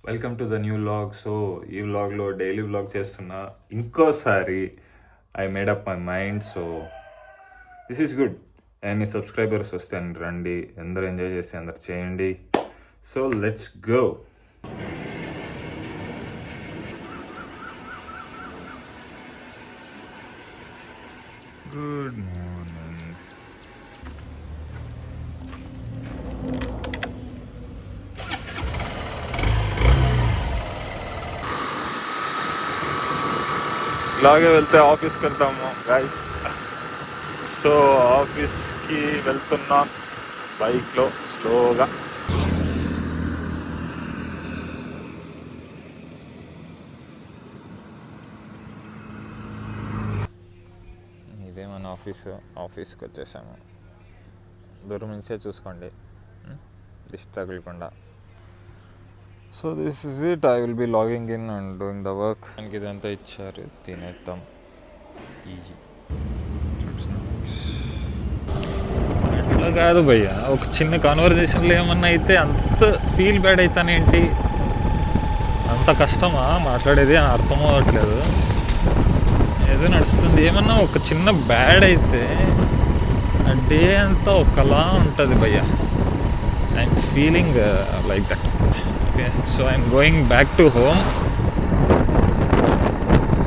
Welcome to the new vlog. So ఈ వ్లాగ్లో daily vlog చేస్తున్నా. ఇంకోసారి I made up my mind. So this is good. ఎన్ని subscribers వస్తే రండి, అందరు ఎంజాయ్ చేస్తే అందరు చేయండి. So let's go. Good morning. ఇలాగే వెళ్తే ఆఫీస్కి వెళ్తాము గైస్. సో ఆఫీస్కి వెళ్తున్నాం బైక్లో స్లోగా. ఇదే మన ఆఫీస్కి వచ్చేసాము. దూరం నుంచే చూసుకోండి, దిష్టి తగలకుండా. So this is it. I will be logging in and doing the work. మనకి ఇదంతా ఇచ్చారు, తినేస్తాం. ఈజీ. అట్లా కాదు భయ్య, ఒక చిన్న కాన్వర్జేషన్లో ఏమన్నా అయితే అంత ఫీల్ బ్యాడ్ అవుతానేంటి? అంత కష్టమా మాట్లాడేది అని అర్థం అవ్వట్లేదు. ఏదో నడుస్తుంది, ఏమన్నా ఒక చిన్న బ్యాడ్ అయితే ఆ డే అంతా ఒకలా ఉంటుంది భయ్య. I'm feeling like that. So I'm going back to home.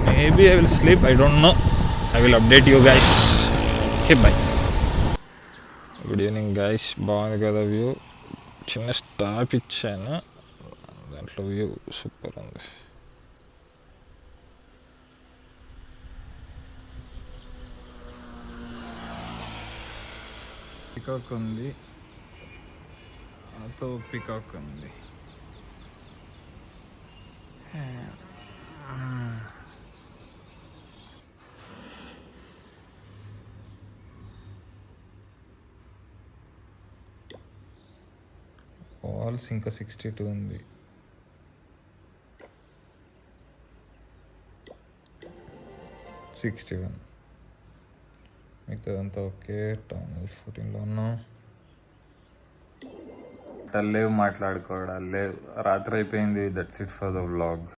Maybe I will sleep, I don't know. I will update you guys. Okay, bye. Good evening guys. బాగుంది కదా వ్యూ. చిన్న స్టాప్ ఇచ్చాను, దాంట్లో వ్యూ సూపర్ ఉంది. Peacock ఉంది, అతో peacock ఉంది. Walls ఇంకా 62 ఉంది. 61 మిగతాదంతా ఓకే. టనల్ 14లో ఉన్నాం. లేవు, మాట్లాడుకోవడాలు లేవు. రాత్రి అయిపోయింది. That's it for the vlog.